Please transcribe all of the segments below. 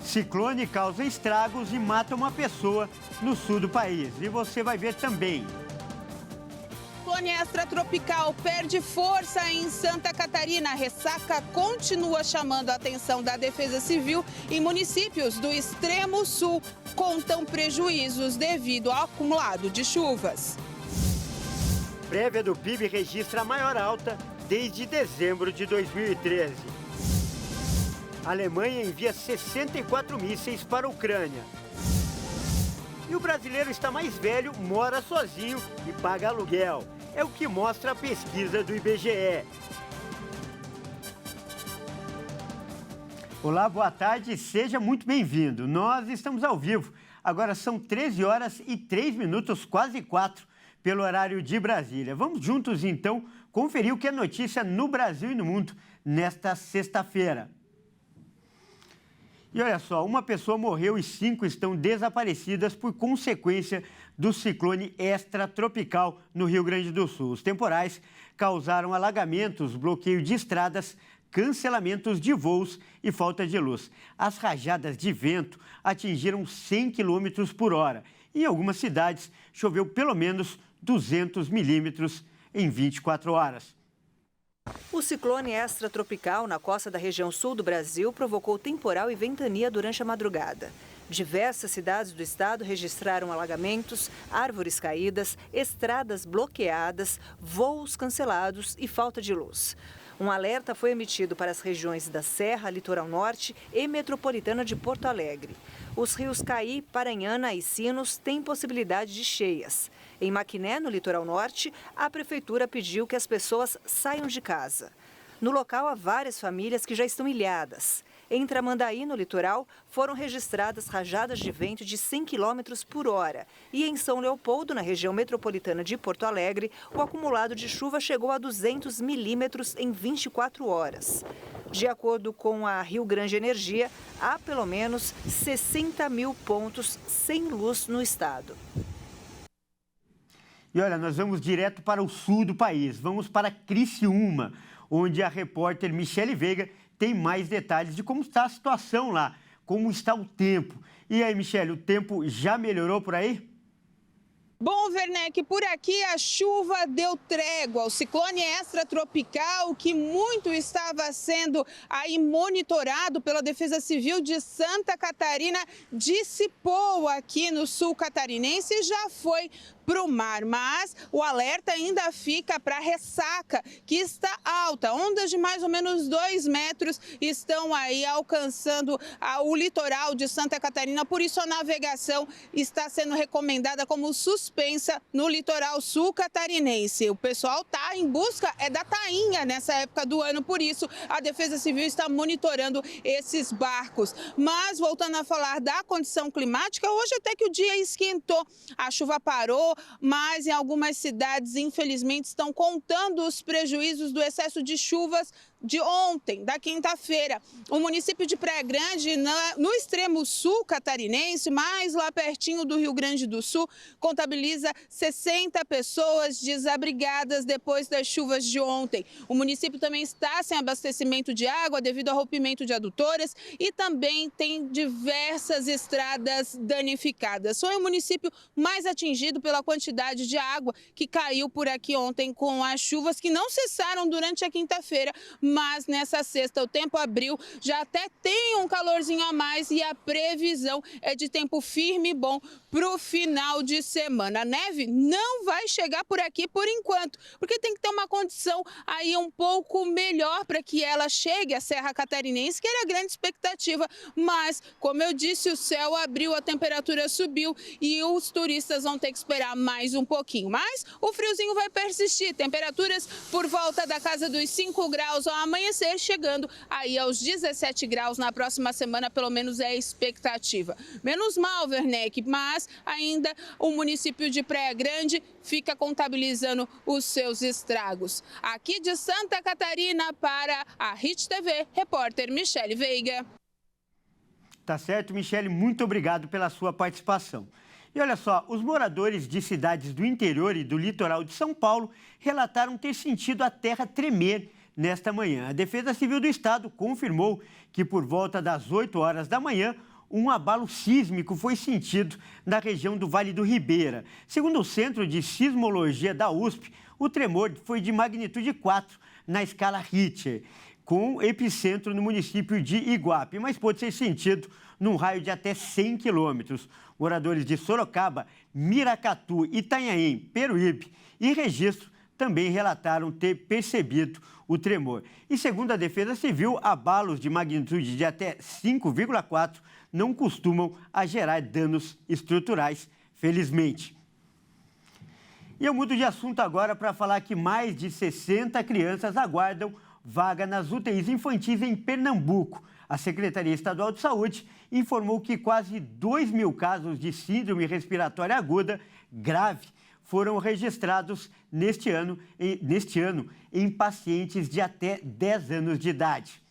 Ciclone causa estragos e mata uma pessoa no sul do país. E você vai ver também. Ciclone extratropical perde força em Santa Catarina. A ressaca continua chamando a atenção da Defesa Civil e municípios do extremo sul contam prejuízos devido ao acumulado de chuvas. Prévia do PIB registra a maior alta desde dezembro de 2013. A Alemanha envia 64 mísseis para a Ucrânia. E o brasileiro está mais velho, mora sozinho e paga aluguel. É o que mostra a pesquisa do IBGE. Olá, boa tarde, seja muito bem-vindo. Nós estamos ao vivo. Agora são 13 horas e 3 minutos, quase 4, pelo horário de Brasília. Vamos juntos, então, conferir o que é notícia no Brasil e no mundo nesta sexta-feira. E olha só, uma pessoa morreu e 5 estão desaparecidas por consequência do ciclone extratropical no Rio Grande do Sul. Os temporais causaram alagamentos, bloqueio de estradas, cancelamentos de voos e falta de luz. As rajadas de vento atingiram 100 km por hora. Em algumas cidades, choveu pelo menos 200 milímetros em 24 horas. O ciclone extratropical na costa da região sul do Brasil provocou temporal e ventania durante a madrugada. Diversas cidades do estado registraram alagamentos, árvores caídas, estradas bloqueadas, voos cancelados e falta de luz. Um alerta foi emitido para as regiões da Serra, Litoral Norte e Metropolitana de Porto Alegre. Os rios Caí, Paranhana e Sinos têm possibilidade de cheias. Em Maquiné, no Litoral Norte, a prefeitura pediu que as pessoas saiam de casa. No local, há várias famílias que já estão ilhadas. Em Tramandaí, no litoral, foram registradas rajadas de vento de 100 km por hora. E em São Leopoldo, na região metropolitana de Porto Alegre, o acumulado de chuva chegou a 200 milímetros em 24 horas. De acordo com a Rio Grande Energia, há pelo menos 60 mil pontos sem luz no estado. E olha, nós vamos direto para o sul do país. Vamos para Criciúma, onde a repórter Michele Veiga tem mais detalhes de como está a situação lá, como está o tempo. E aí, Michele, o tempo já melhorou por aí? Bom, Werneck, por aqui a chuva deu trégua. O ciclone extratropical, que muito estava sendo aí monitorado pela Defesa Civil de Santa Catarina, dissipou aqui no sul catarinense e já foi para o mar, mas o alerta ainda fica para a ressaca, que está alta. Ondas de mais ou menos 2 metros estão aí alcançando o litoral de Santa Catarina, por isso a navegação está sendo recomendada como suspensa no litoral sul catarinense. O pessoal está em busca da tainha nessa época do ano, por isso a Defesa Civil está monitorando esses barcos. Mas voltando a falar da condição climática, hoje até que o dia esquentou, a chuva parou, mas em algumas cidades, infelizmente, estão contando os prejuízos do excesso de chuvas de ontem, da quinta-feira. O município de Praia Grande, no extremo sul catarinense, mais lá pertinho do Rio Grande do Sul, contabiliza 60 pessoas desabrigadas depois das chuvas de ontem. O município também está sem abastecimento de água devido ao rompimento de adutoras e também tem diversas estradas danificadas. Foi o município mais atingido pela quantidade de água que caiu por aqui ontem com as chuvas que não cessaram durante a quinta-feira, mas nessa sexta o tempo abriu, já até tem um calorzinho a mais e a previsão é de tempo firme e bom para o final de semana. A neve não vai chegar por aqui por enquanto, porque tem que ter uma condição aí um pouco melhor para que ela chegue à Serra Catarinense, que era a grande expectativa, mas como eu disse, o céu abriu, a temperatura subiu e os turistas vão ter que esperar mais um pouquinho. Mas o friozinho vai persistir, temperaturas por volta da casa dos 5 graus ao amanhecer, chegando aí aos 17 graus na próxima semana, pelo menos é a expectativa. Menos mal, Werneck, mas ainda o município de Praia Grande fica contabilizando os seus estragos. Aqui de Santa Catarina para a Hit TV, repórter Michele Veiga. Tá certo, Michele, muito obrigado pela sua participação. E olha só, os moradores de cidades do interior e do litoral de São Paulo relataram ter sentido a terra tremer nesta manhã. A Defesa Civil do Estado confirmou que por volta das 8 horas da manhã um abalo sísmico foi sentido na região do Vale do Ribeira. Segundo o Centro de Sismologia da USP, o tremor foi de magnitude 4 na escala Richter, com epicentro no município de Iguape, mas pôde ser sentido num raio de até 100 quilômetros. Moradores de Sorocaba, Miracatu, Itanhaém, Peruíbe e Registro também relataram ter percebido o tremor. E segundo a Defesa Civil, abalos de magnitude de até 5,4 não costumam a gerar danos estruturais, felizmente. E eu mudo de assunto agora para falar que mais de 60 crianças aguardam vaga nas UTIs infantis em Pernambuco. A Secretaria Estadual de Saúde informou que quase 2.000 casos de síndrome respiratória aguda grave foram registrados neste ano em pacientes de até 10 anos de idade.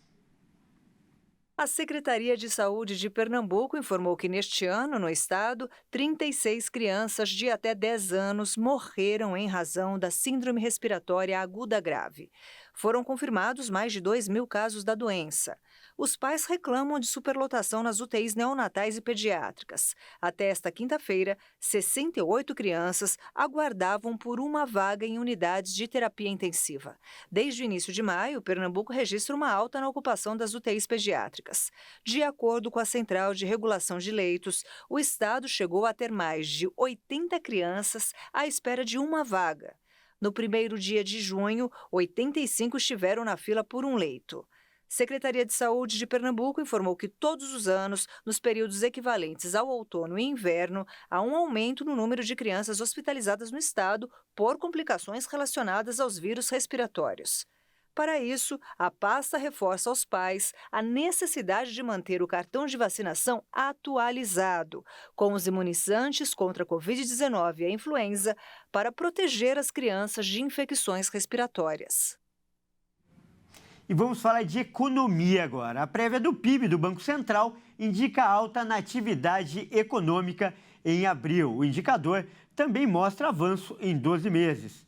A Secretaria de Saúde de Pernambuco informou que neste ano, no estado, 36 crianças de até 10 anos morreram em razão da síndrome respiratória aguda grave. Foram confirmados mais de 2.000 casos da doença. Os pais reclamam de superlotação nas UTIs neonatais e pediátricas. Até esta quinta-feira, 68 crianças aguardavam por uma vaga em unidades de terapia intensiva. Desde o início de maio, Pernambuco registra uma alta na ocupação das UTIs pediátricas. De acordo com a Central de Regulação de Leitos, o estado chegou a ter mais de 80 crianças à espera de uma vaga. No primeiro dia de junho, 85 estiveram na fila por um leito. Secretaria de Saúde de Pernambuco informou que todos os anos, nos períodos equivalentes ao outono e inverno, há um aumento no número de crianças hospitalizadas no estado por complicações relacionadas aos vírus respiratórios. Para isso, a pasta reforça aos pais a necessidade de manter o cartão de vacinação atualizado, com os imunizantes contra a Covid-19 e a influenza, para proteger as crianças de infecções respiratórias. E vamos falar de economia agora. A prévia do PIB do Banco Central indica alta na atividade econômica em abril. O indicador também mostra avanço em 12 meses.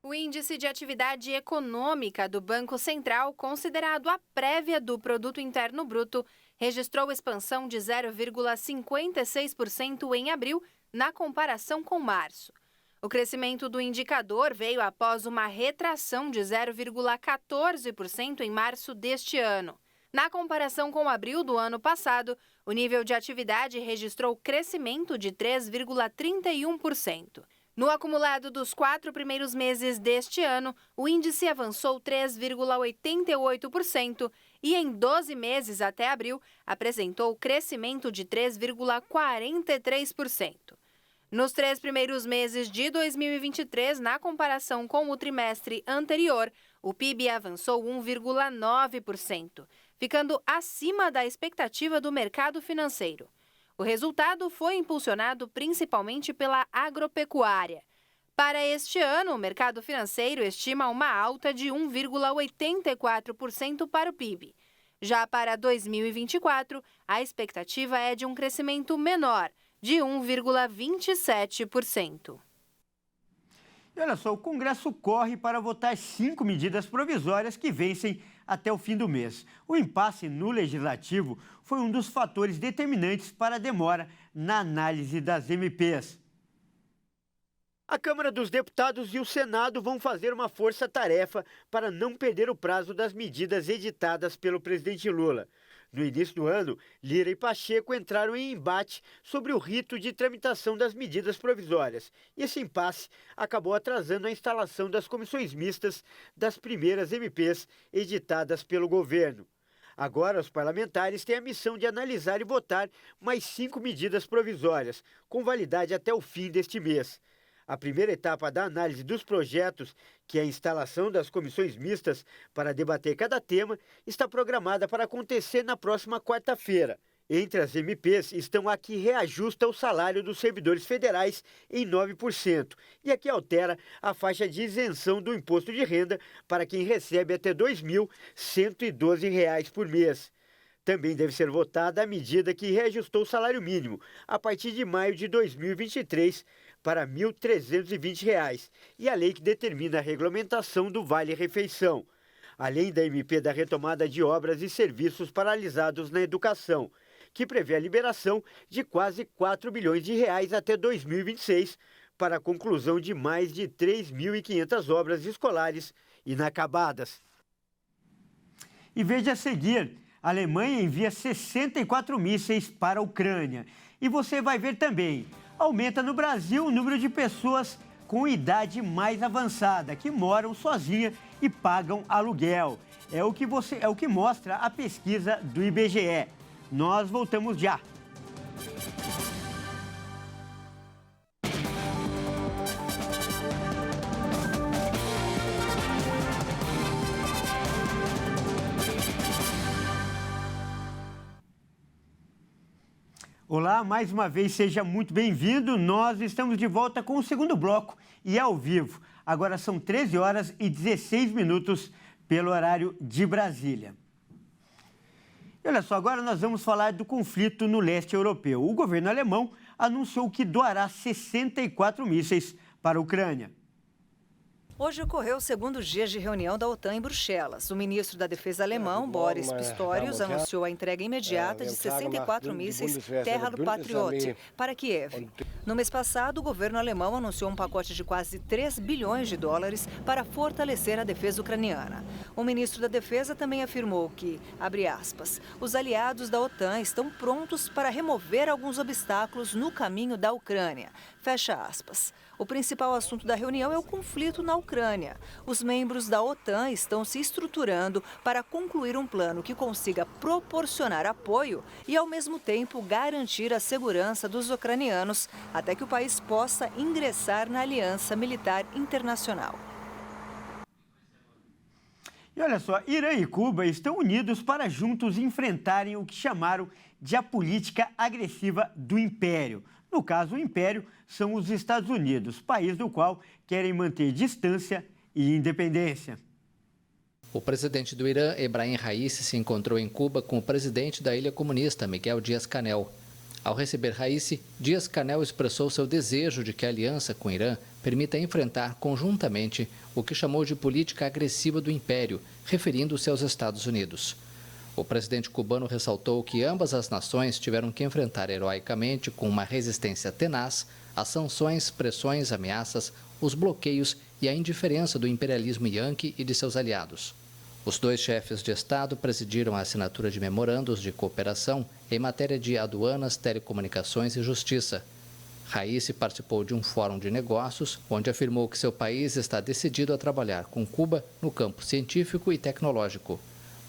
O Índice de Atividade Econômica do Banco Central, considerado a prévia do Produto Interno Bruto, registrou expansão de 0,56% em abril, na comparação com março. O crescimento do indicador veio após uma retração de 0,14% em março deste ano. Na comparação com abril do ano passado, o nível de atividade registrou crescimento de 3,31%. No acumulado dos 4 primeiros meses deste ano, o índice avançou 3,88% e em 12 meses até abril apresentou crescimento de 3,43%. Nos 3 primeiros meses de 2023, na comparação com o trimestre anterior, o PIB avançou 1,9%, ficando acima da expectativa do mercado financeiro. O resultado foi impulsionado principalmente pela agropecuária. Para este ano, o mercado financeiro estima uma alta de 1,84% para o PIB. Já para 2024, a expectativa é de um crescimento menor, de 1,27%. E olha só, o Congresso corre para votar 5 medidas provisórias que vencem até o fim do mês. O impasse no Legislativo foi um dos fatores determinantes para a demora na análise das MPs. A Câmara dos Deputados e o Senado vão fazer uma força-tarefa para não perder o prazo das medidas editadas pelo presidente Lula. No início do ano, Lira e Pacheco entraram em embate sobre o rito de tramitação das medidas provisórias. E esse impasse acabou atrasando a instalação das comissões mistas das primeiras MPs editadas pelo governo. Agora, os parlamentares têm a missão de analisar e votar mais 5 medidas provisórias, com validade até o fim deste mês. A primeira etapa da análise dos projetos, que é a instalação das comissões mistas para debater cada tema, está programada para acontecer na próxima quarta-feira. Entre as MPs estão a que reajusta o salário dos servidores federais em 9% e a que altera a faixa de isenção do imposto de renda para quem recebe até R$ 2.112 por mês. Também deve ser votada a medida que reajustou o salário mínimo a partir de maio de 2023 para R$ 1.320 e a lei que determina a regulamentação do Vale-Refeição, além da MP da retomada de obras e serviços paralisados na educação. que prevê a liberação de quase 4 bilhões de reais até 2026 para a conclusão de mais de 3.500 obras escolares inacabadas. E veja a seguir, a Alemanha envia 64 mísseis para a Ucrânia. E você vai ver também, aumenta no Brasil o número de pessoas com idade mais avançada, que moram sozinhas e pagam aluguel. É o que mostra a pesquisa do IBGE. Nós voltamos já. Olá, mais uma vez, seja muito bem-vindo. Nós estamos de volta com o segundo bloco e ao vivo. Agora são 13 horas e 16 minutos pelo horário de Brasília. E olha só, agora nós vamos falar do conflito no leste europeu. O governo alemão anunciou que doará 64 mísseis para a Ucrânia. Hoje ocorreu o segundo dia de reunião da OTAN em Bruxelas. O ministro da Defesa alemão, Boris Pistorius, anunciou a entrega imediata de 64 mísseis Terra do Patriot para Kiev. No mês passado, o governo alemão anunciou um pacote de quase 3 bilhões de dólares para fortalecer a defesa ucraniana. O ministro da Defesa também afirmou que, abre aspas, os aliados da OTAN estão prontos para remover alguns obstáculos no caminho da Ucrânia. Fecha aspas. O principal assunto da reunião é o conflito na Ucrânia. Os membros da OTAN estão se estruturando para concluir um plano que consiga proporcionar apoio e, ao mesmo tempo, garantir a segurança dos ucranianos até que o país possa ingressar na Aliança Militar Internacional. E olha só, Irã e Cuba estão unidos para juntos enfrentarem o que chamaram de a política agressiva do império. No caso, o império são os Estados Unidos, país do qual querem manter distância e independência. O presidente do Irã, Ebrahim Raisi, se encontrou em Cuba com o presidente da ilha comunista, Miguel Díaz-Canel. Ao receber Raisi, Díaz-Canel expressou seu desejo de que a aliança com o Irã permita enfrentar conjuntamente o que chamou de política agressiva do império, referindo-se aos Estados Unidos. O presidente cubano ressaltou que ambas as nações tiveram que enfrentar heroicamente, com uma resistência tenaz, as sanções, pressões, ameaças, os bloqueios e a indiferença do imperialismo yanqui e de seus aliados. Os dois chefes de Estado presidiram a assinatura de memorandos de cooperação em matéria de aduanas, telecomunicações e justiça. Raisi participou de um fórum de negócios, onde afirmou que seu país está decidido a trabalhar com Cuba no campo científico e tecnológico.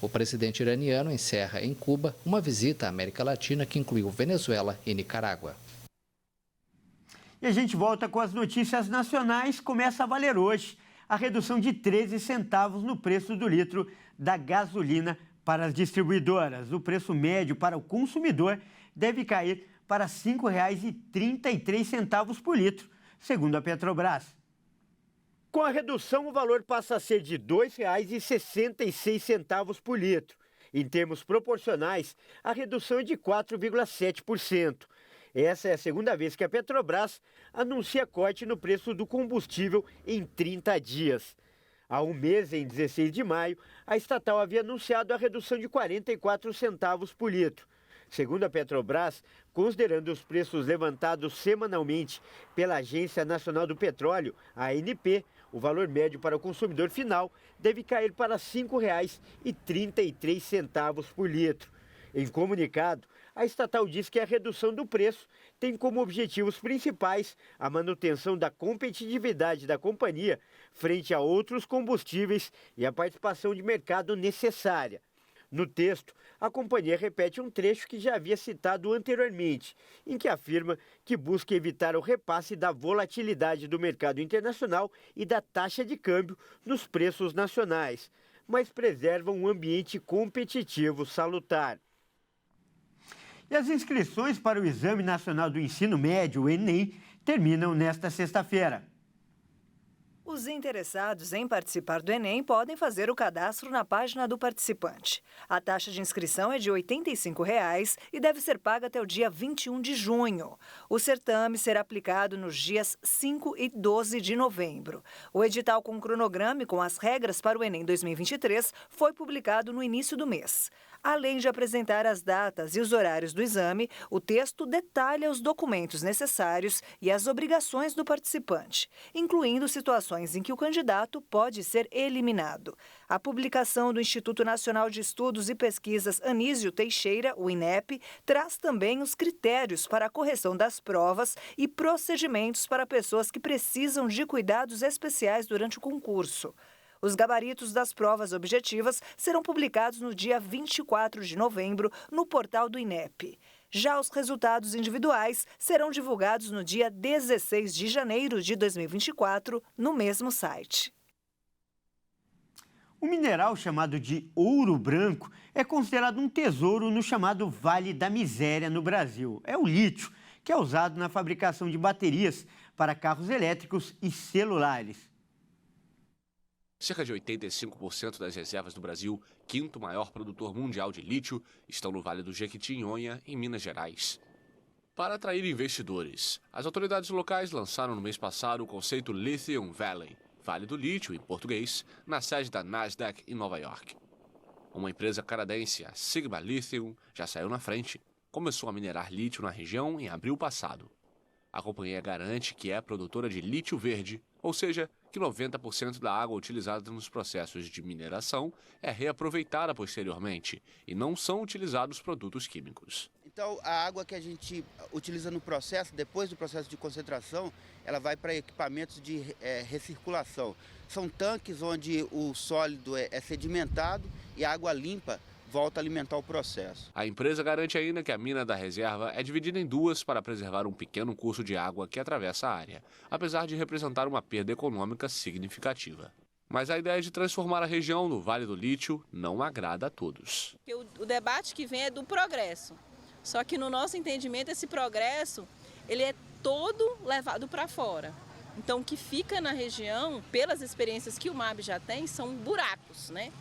O presidente iraniano encerra em Cuba uma visita à América Latina que incluiu Venezuela e Nicarágua. E a gente volta com as notícias nacionais. Começa a valer hoje a redução de 13 centavos no preço do litro da gasolina para as distribuidoras. O preço médio para o consumidor deve cair para R$ 5,33 por litro, segundo a Petrobras. Com a redução, o valor passa a ser de R$ 2,66 por litro. Em termos proporcionais, a redução é de 4,7%. Essa é a segunda vez que a Petrobras anuncia corte no preço do combustível em 30 dias. Há um mês, em 16 de maio, a estatal havia anunciado a redução de 44 centavos por litro. Segundo a Petrobras, considerando os preços levantados semanalmente pela Agência Nacional do Petróleo, a ANP, o valor médio para o consumidor final deve cair para R$ 5,33 por litro. Em comunicado, a estatal diz que a redução do preço tem como objetivos principais a manutenção da competitividade da companhia frente a outros combustíveis e a participação de mercado necessária. No texto, a companhia repete um trecho que já havia citado anteriormente, em que afirma que busca evitar o repasse da volatilidade do mercado internacional e da taxa de câmbio nos preços nacionais, mas preserva um ambiente competitivo salutar. E as inscrições para o Exame Nacional do Ensino Médio, o Enem, terminam nesta sexta-feira. Os interessados em participar do Enem podem fazer o cadastro na página do participante. A taxa de inscrição é de R$ 85,00 e deve ser paga até o dia 21 de junho. O certame será aplicado nos dias 5 e 12 de novembro. O edital com cronograma e com as regras para o Enem 2023 foi publicado no início do mês. Além de apresentar as datas e os horários do exame, o texto detalha os documentos necessários e as obrigações do participante, incluindo situações em que o candidato pode ser eliminado. A publicação do Instituto Nacional de Estudos e Pesquisas Anísio Teixeira, o INEP, traz também os critérios para a correção das provas e procedimentos para pessoas que precisam de cuidados especiais durante o concurso. Os gabaritos das provas objetivas serão publicados no dia 24 de novembro no portal do INEP. Já os resultados individuais serão divulgados no dia 16 de janeiro de 2024, no mesmo site. O mineral chamado de ouro branco é considerado um tesouro no chamado Vale da Miséria no Brasil. É o lítio, que é usado na fabricação de baterias para carros elétricos e celulares. Cerca de 85% das reservas do Brasil, quinto maior produtor mundial de lítio, estão no Vale do Jequitinhonha, em Minas Gerais. Para atrair investidores, as autoridades locais lançaram no mês passado o conceito Lithium Valley, Vale do Lítio em português, na sede da Nasdaq em Nova York. Uma empresa canadense, a Sigma Lithium, já saiu na frente. Começou a minerar lítio na região em abril passado. A companhia garante que é produtora de lítio verde, ou seja, que 90% da água utilizada nos processos de mineração é reaproveitada posteriormente e não são utilizados produtos químicos. Então, a água que a gente utiliza no processo, depois do processo de concentração, ela vai para equipamentos de recirculação. São tanques onde o sólido é sedimentado e a água limpa volta a alimentar o processo. A empresa garante ainda que a mina da reserva é dividida em duas para preservar um pequeno curso de água que atravessa a área, apesar de representar uma perda econômica significativa. Mas a ideia de transformar a região no Vale do Lítio não agrada a todos. O debate que vem é do progresso, só que no nosso entendimento esse progresso ele é todo levado para fora. Então o que fica na região, pelas experiências que o MAB já tem, são buracos, né?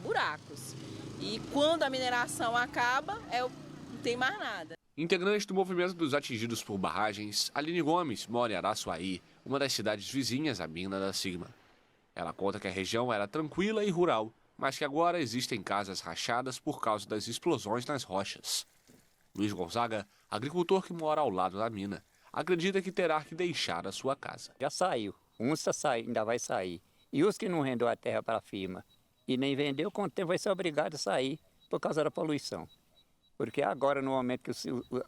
Buracos. E quando a mineração acaba, não tem mais nada. Integrante do movimento dos atingidos por barragens, Aline Gomes mora em Araçuaí, uma das cidades vizinhas à mina da Sigma. Ela conta que a região era tranquila e rural, mas que agora existem casas rachadas por causa das explosões nas rochas. Luiz Gonzaga, agricultor que mora ao lado da mina, acredita que terá que deixar a sua casa. Já saiu, uns ainda vai sair. E os que não rendeu a terra para a firma e nem vendeu, com o tempo vai ser obrigado a sair por causa da poluição. Porque agora, no momento que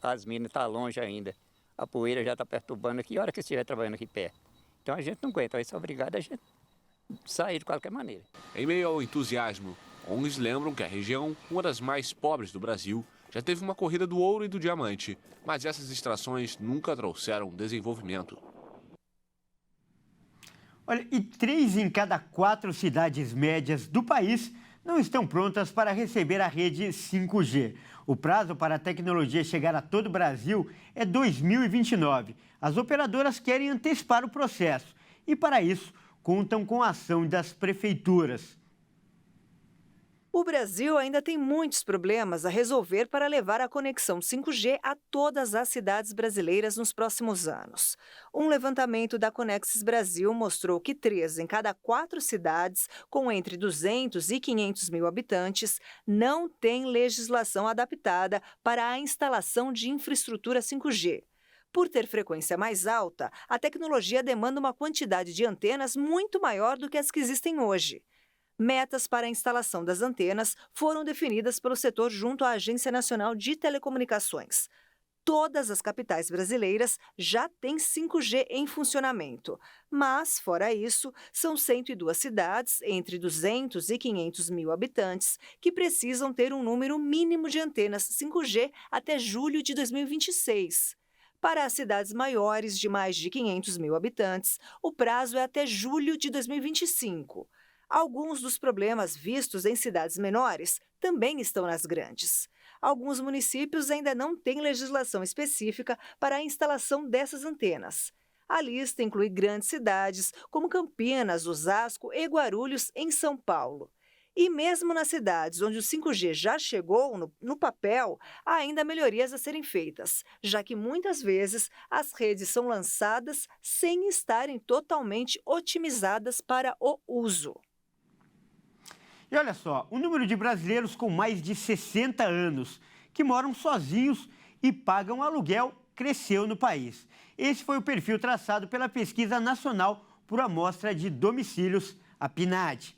as minas estão longe ainda, a poeira já está perturbando aqui, a hora que estiver trabalhando aqui perto. Então a gente não aguenta, vai ser obrigado a gente sair de qualquer maneira. Em meio ao entusiasmo, ONGs lembram que a região, uma das mais pobres do Brasil, já teve uma corrida do ouro e do diamante, mas essas extrações nunca trouxeram desenvolvimento. Olha, e 3 em cada 4 cidades médias do país não estão prontas para receber a rede 5G. O prazo para a tecnologia chegar a todo o Brasil é 2029. As operadoras querem antecipar o processo e, para isso, contam com a ação das prefeituras. O Brasil ainda tem muitos problemas a resolver para levar a conexão 5G a todas as cidades brasileiras nos próximos anos. Um levantamento da Conexis Brasil mostrou que 3 em cada 4 cidades, com entre 200 e 500 mil habitantes, não têm legislação adaptada para a instalação de infraestrutura 5G. Por ter frequência mais alta, a tecnologia demanda uma quantidade de antenas muito maior do que as que existem hoje. Metas para a instalação das antenas foram definidas pelo setor junto à Agência Nacional de Telecomunicações. Todas as capitais brasileiras já têm 5G em funcionamento, mas, fora isso, são 102 cidades, entre 200 e 500 mil habitantes, que precisam ter um número mínimo de antenas 5G até julho de 2026. Para as cidades maiores de mais de 500 mil habitantes, o prazo é até julho de 2025. Alguns dos problemas vistos em cidades menores também estão nas grandes. Alguns municípios ainda não têm legislação específica para a instalação dessas antenas. A lista inclui grandes cidades como Campinas, Osasco e Guarulhos, em São Paulo. E mesmo nas cidades onde o 5G já chegou, no papel, há ainda melhorias a serem feitas, já que muitas vezes as redes são lançadas sem estarem totalmente otimizadas para o uso. E olha só, o número de brasileiros com mais de 60 anos que moram sozinhos e pagam aluguel cresceu no país. Esse foi o perfil traçado pela Pesquisa Nacional por Amostra de Domicílios, a PNAD.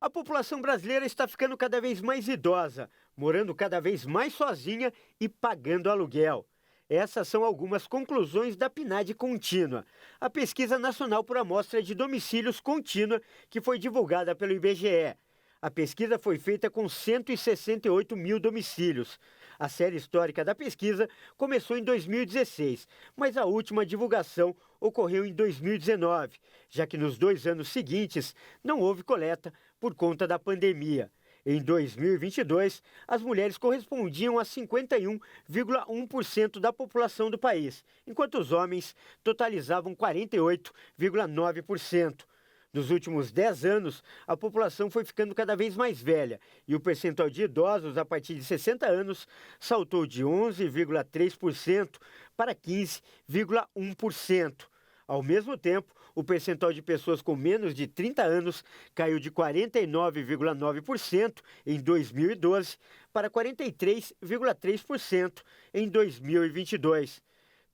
A população brasileira está ficando cada vez mais idosa, morando cada vez mais sozinha e pagando aluguel. Essas são algumas conclusões da PNAD Contínua, a Pesquisa Nacional por Amostra de Domicílios Contínua, que foi divulgada pelo IBGE. A pesquisa foi feita com 168 mil domicílios. A série histórica da pesquisa começou em 2016, mas a última divulgação ocorreu em 2019, já que nos 2 anos seguintes não houve coleta por conta da pandemia. Em 2022, as mulheres correspondiam a 51,1% da população do país, enquanto os homens totalizavam 48,9%. Nos últimos 10 anos, a população foi ficando cada vez mais velha e o percentual de idosos a partir de 60 anos saltou de 11,3% para 15,1%. Ao mesmo tempo, o percentual de pessoas com menos de 30 anos caiu de 49,9% em 2012 para 43,3% em 2022.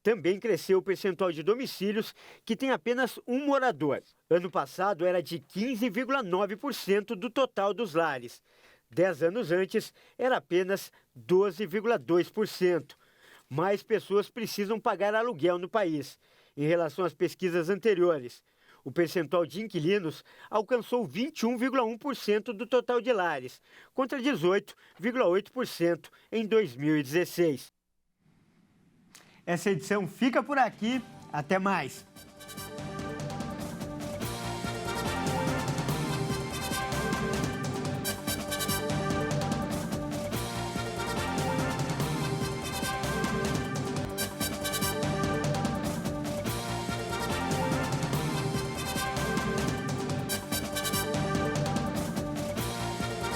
Também cresceu o percentual de domicílios que tem apenas um morador. Ano passado era de 15,9% do total dos lares. 10 anos antes era apenas 12,2%. Mais pessoas precisam pagar aluguel no país. Em relação às pesquisas anteriores, o percentual de inquilinos alcançou 21,1% do total de lares, contra 18,8% em 2016. Essa edição fica por aqui. Até mais!